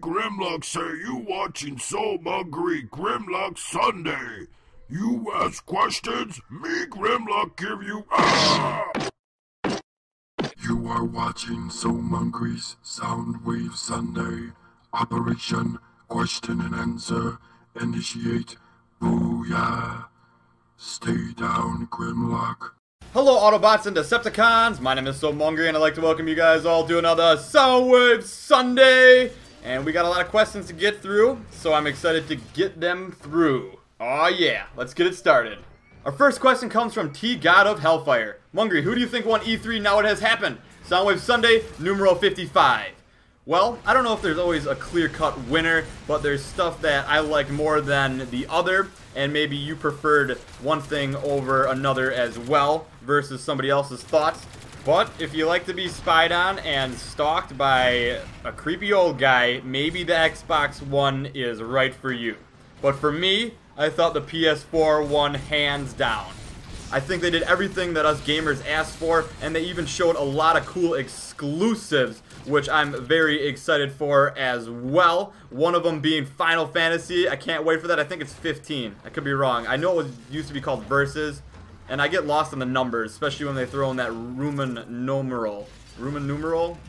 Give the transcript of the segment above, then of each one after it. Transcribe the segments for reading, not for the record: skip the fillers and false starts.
Grimlock say you watching So Hungry Grimlock Sunday. You ask questions, me Grimlock give you You are watching So Hungry's Soundwave Sunday. Operation Question and Answer. Initiate. Booyah. Stay down, Grimlock. Hello Autobots and Decepticons, my name is So Hungry and I'd like to welcome you guys all to another Soundwave Sunday. And we got a lot of questions to get through, so I'm excited to get them through. Oh yeah, let's get it started. Our first question comes from T God of Hellfire. Mungry, who do you think won E3 now it has happened? Soundwave Sunday, numero 55. Well, I don't know if there's always a clear-cut winner, but there's stuff that I like more than the other, and maybe you preferred one thing over another as well, versus somebody else's thoughts. But if you like to be spied on and stalked by a creepy old guy, maybe the Xbox One is right for you. But for me, I thought the PS4 won hands down. I think they did everything that us gamers asked for, and they even showed a lot of cool exclusives, which I'm very excited for as well. One of them being Final Fantasy. I can't wait for that. I think it's 15. I could be wrong. I know it used to be called Versus, and I get lost in the numbers, especially when they throw in that Roman numeral. Roman numeral?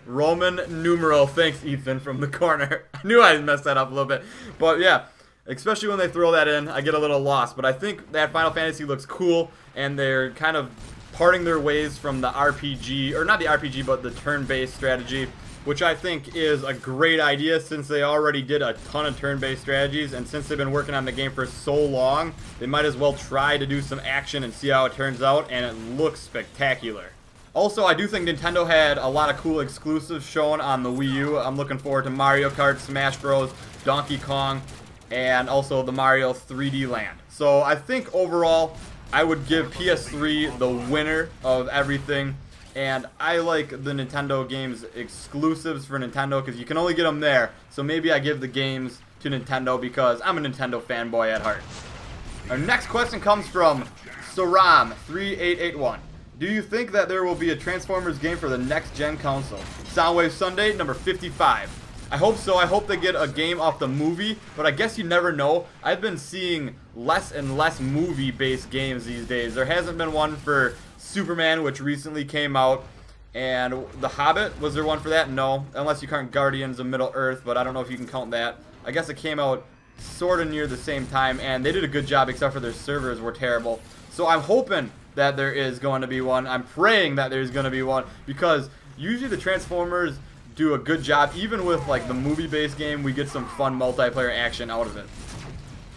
Roman numeral. Thanks, Ethan, from the corner. I knew I messed that up a little bit. But yeah, especially when they throw that in, I get a little lost. But I think that Final Fantasy looks cool, and they're kind of parting their ways from the RPG, or not the RPG, but the turn-based strategy, which I think is a great idea since they already did a ton of turn-based strategies, and since they've been working on the game for so long, they might as well try to do some action and see how it turns out, and it looks spectacular. Also, I do think Nintendo had a lot of cool exclusives shown on the Wii U. I'm looking forward to Mario Kart, Smash Bros, Donkey Kong, and also the Mario 3D Land. So I think overall, I would give PS3 the winner of everything, and I like the Nintendo games exclusives for Nintendo because you can only get them there, so maybe I give the games to Nintendo because I'm a Nintendo fanboy at heart. Our next question comes from Saram3881. Do you think that there will be a Transformers game for the next gen console? Soundwave Sunday, number 55. I hope so. I hope they get a game off the movie, but I guess you never know. I've been seeing less and less movie-based games these days. There hasn't been one for Superman, which recently came out, and The Hobbit, was there one for that? No, unless you count Guardians of Middle-earth, but I don't know if you can count that. I guess it came out sort of near the same time, and they did a good job except for their servers were terrible. So I'm hoping that there is going to be one. I'm praying that there's going to be one, because usually the Transformers do a good job. Even with like the movie-based game, we get some fun multiplayer action out of it.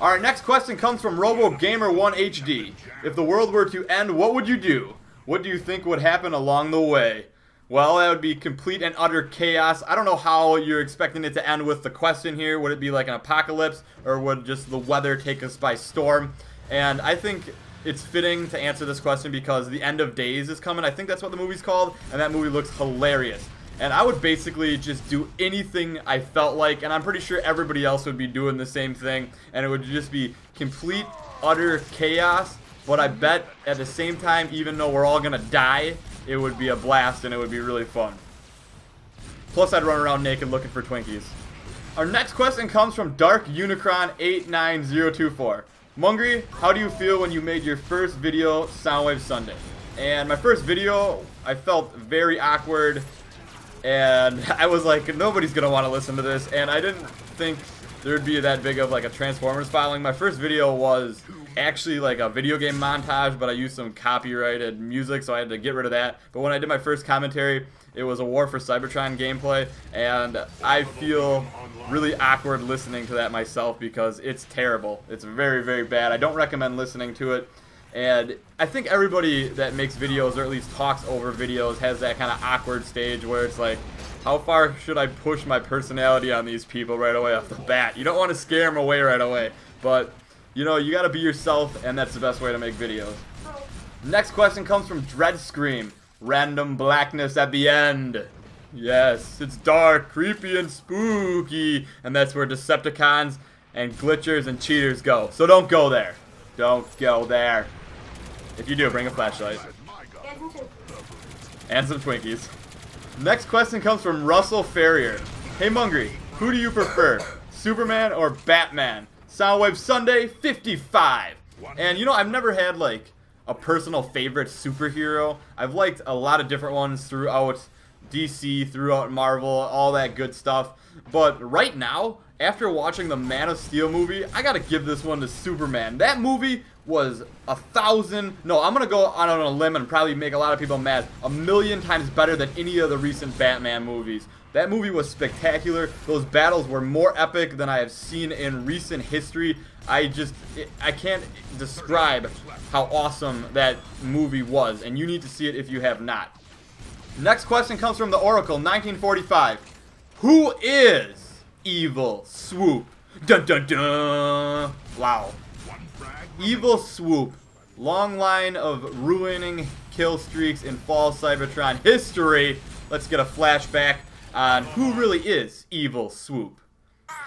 Alright, next question comes from RoboGamer1HD. If the world were to end, what would you do? What do you think would happen along the way? Well, that would be complete and utter chaos. I don't know how you're expecting it to end with the question here. Would it be like an apocalypse, or would just the weather take us by storm? And I think it's fitting to answer this question because the end of days is coming. I think that's what the movie's called, and that movie looks hilarious. And I would basically just do anything I felt like, and I'm pretty sure everybody else would be doing the same thing, and it would just be complete, utter chaos. But I bet at the same time, even though we're all gonna die, it would be a blast and it would be really fun. Plus, I'd run around naked looking for Twinkies. Our next question comes from Dark Unicron 89024. Mungry, how do you feel when you made your first video, Soundwave Sunday? And my first video, I felt very awkward. And I was like, nobody's gonna want to listen to this, and I didn't think there'd be that big of like a Transformers following. My first video was actually like a video game montage, but I used some copyrighted music, so I had to get rid of that. But when I did my first commentary, it was a War for Cybertron gameplay, and I feel really awkward listening to that myself because it's terrible. It's very, very bad. I don't recommend listening to it. And I think everybody that makes videos, or at least talks over videos, has that kind of awkward stage where it's like, how far should I push my personality on these people right away off the bat? You don't want to scare them away right away, but you know, you got to be yourself, and that's the best way to make videos. Next question comes from Dread Scream. Random blackness at the end. Yes, it's dark, creepy, and spooky, and that's where Decepticons and glitchers and cheaters go. So don't go there. Don't go there. If you do, bring a flashlight. And some Twinkies. Next question comes from Russell Ferrier. Hey Mungry, Who do you prefer, Superman or Batman? Soundwave Sunday 55. And you know, I've never had like a personal favorite superhero. I've liked a lot of different ones throughout DC, throughout Marvel, all that good stuff. But right now, after watching the Man of Steel movie, I gotta give this one to Superman. That movie was I'm gonna go on a limb and probably make a lot of people mad, 1,000,000 times better than any of the recent Batman movies. That movie was spectacular. Those battles were more epic than I have seen in recent history. I can't describe how awesome that movie was, and you need to see it if you have not. Next question comes from the Oracle, 1945. Who is Evil Swoop? Dun dun dun! Wow. Evil Swoop. Long line of ruining kill streaks in fall Cybertron history. Let's get a flashback on who really is Evil Swoop.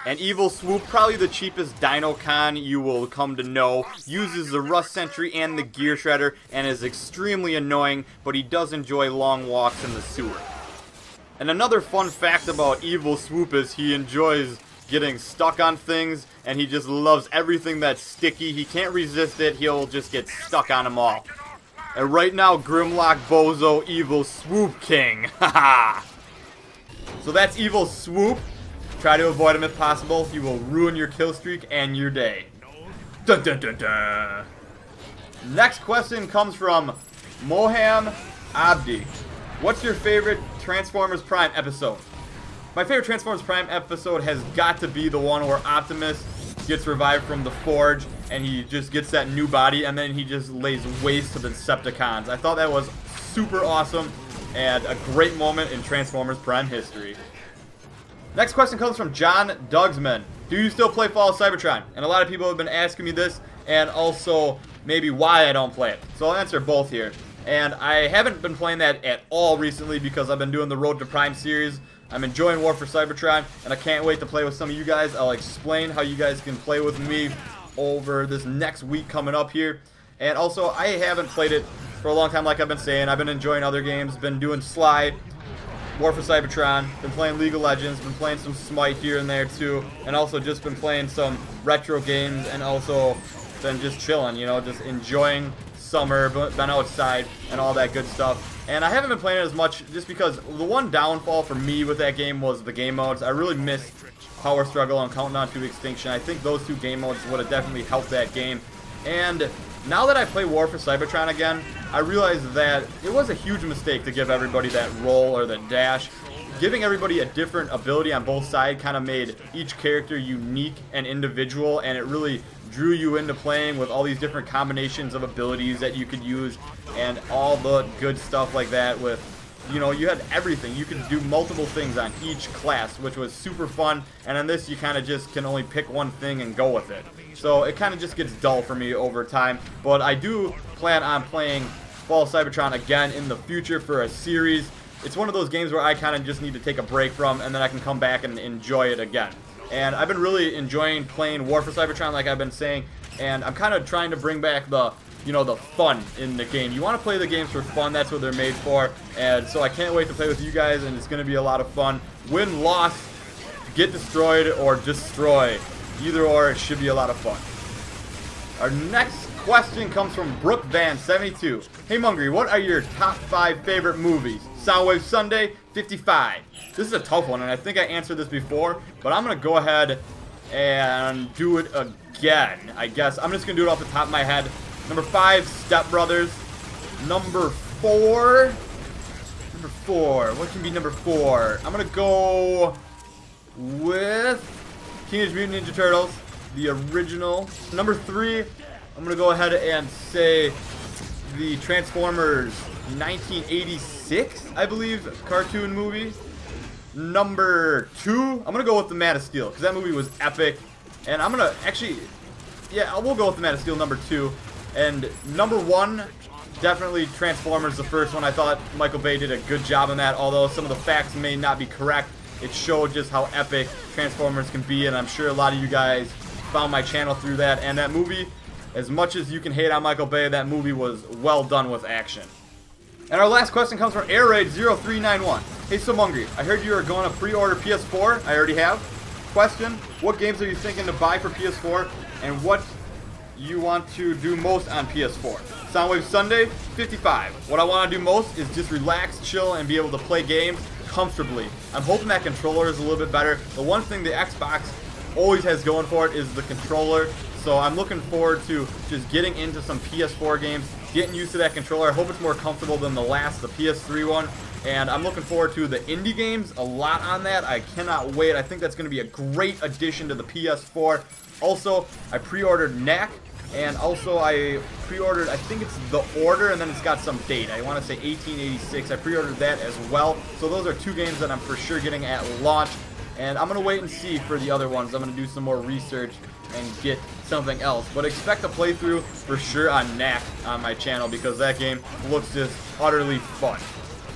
And Evil Swoop, probably the cheapest Dino Con you will come to know, uses the Rust Sentry and the Gear Shredder, and is extremely annoying, but he does enjoy long walks in the sewer. And another fun fact about Evil Swoop is he enjoys getting stuck on things, and he just loves everything that's sticky. He can't resist it, he'll just get stuck on them all. And right now, Grimlock Bozo, Evil Swoop King. Haha! So that's Evil Swoop. Try to avoid him if possible. He will ruin your kill streak and your day. Dun dun dun dun. Next question comes from Moham Abdi. What's your favorite Transformers Prime episode? My favorite Transformers Prime episode has got to be the one where Optimus gets revived from the Forge and he just gets that new body and then he just lays waste to the Decepticons. I thought that was super awesome and a great moment in Transformers Prime history. Next question comes from John Dugsman. Do you still play Fall of Cybertron? And a lot of people have been asking me this, and also maybe why I don't play it. So I'll answer both here. And I haven't been playing that at all recently because I've been doing the Road to Prime series. I'm enjoying War for Cybertron, and I can't wait to play with some of you guys. I'll explain how you guys can play with me over this next week coming up here. And also, I haven't played it for a long time like I've been saying. I've been enjoying other games, been doing Sly, War for Cybertron, been playing League of Legends, been playing some Smite here and there too, and also just been playing some retro games, and also been just chilling, you know, just enjoying summer, been outside, and all that good stuff. And I haven't been playing it as much just because the one downfall for me with that game was the game modes. I really missed Power Struggle and Countdown to Extinction. I think those two game modes would have definitely helped that game. And now that I play War for Cybertron again, I realize that it was a huge mistake to give everybody that roll or the dash. Giving everybody a different ability on both sides kind of made each character unique and individual, and it really drew you into playing with all these different combinations of abilities that you could use and all the good stuff like that with, you know, you had everything. You could do multiple things on each class, which was super fun, and on this you kind of just can only pick one thing and go with it. So it kind of just gets dull for me over time, but I do plan on playing Fall of Cybertron again in the future for a series. It's one of those games where I kind of just need to take a break from, and then I can come back and enjoy it again. And I've been really enjoying playing War for Cybertron, like I've been saying, and I'm kind of trying to bring back the, you know, the fun in the game. You want to play the games for fun, that's what they're made for, and so I can't wait to play with you guys, and it's going to be a lot of fun. Win, loss, get destroyed, or destroy. Either or, it should be a lot of fun. Our next question comes from BrookVan72. Hey Mungry, what are your top 5 favorite movies? Soundwave Sunday 55. This is a tough one, and I think I answered this before, but I'm going to go ahead and do it again, I guess. I'm just going to do it off the top of my head. Number 5, Step Brothers. Number 4, what can be number 4? I'm going to go with Teenage Mutant Ninja Turtles, the original. Number 3, I'm going to go ahead and say the Transformers 1986, I believe, cartoon movie. Number 2, I'm going to go with the Man of Steel, because that movie was epic. And I'm going to actually, yeah, we'll go with the Man of Steel, number 2. And number 1, definitely Transformers, the first one. I thought Michael Bay did a good job on that, although some of the facts may not be correct. It showed just how epic Transformers can be, and I'm sure a lot of you guys found my channel through that. And that movie, as much as you can hate on Michael Bay, that movie was well done with action. And our last question comes from AirRaid0391. Hey, so Mungry, I heard you are going to pre-order PS4. I already have. question, what games are you thinking to buy for PS4, and what you want to do most on PS4? Soundwave Sunday, 55. What I want to do most is just relax, chill, and be able to play games comfortably. I'm hoping that controller is a little bit better. The one thing the Xbox always has going for it is the controller. So I'm looking forward to just getting into some PS4 games, getting used to that controller. I hope it's more comfortable than the PS3 one. And I'm looking forward to the indie games a lot on that. I cannot wait. I think that's going to be a great addition to the PS4. Also, I pre-ordered Knack. And also I pre-ordered, I think it's The Order, and then it's got some date. I want to say 1886. I pre-ordered that as well. So those are two games that I'm for sure getting at launch. And I'm going to wait and see for the other ones. I'm going to do some more research and get something else. But expect a playthrough for sure on Knack on my channel, because that game looks just utterly fun.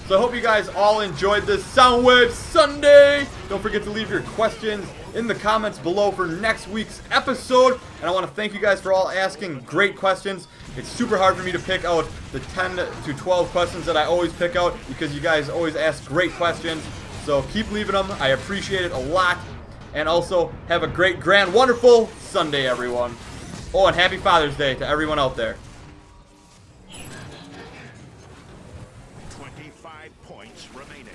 So I hope you guys all enjoyed this Soundwave Sunday. Don't forget to leave your questions in the comments below for next week's episode. And I want to thank you guys for all asking great questions. It's super hard for me to pick out the 10 to 12 questions that I always pick out, because you guys always ask great questions. So keep leaving them. I appreciate it a lot. And also, have a great, grand, wonderful Sunday, everyone. Oh, and happy Father's Day to everyone out there. 25 points remaining.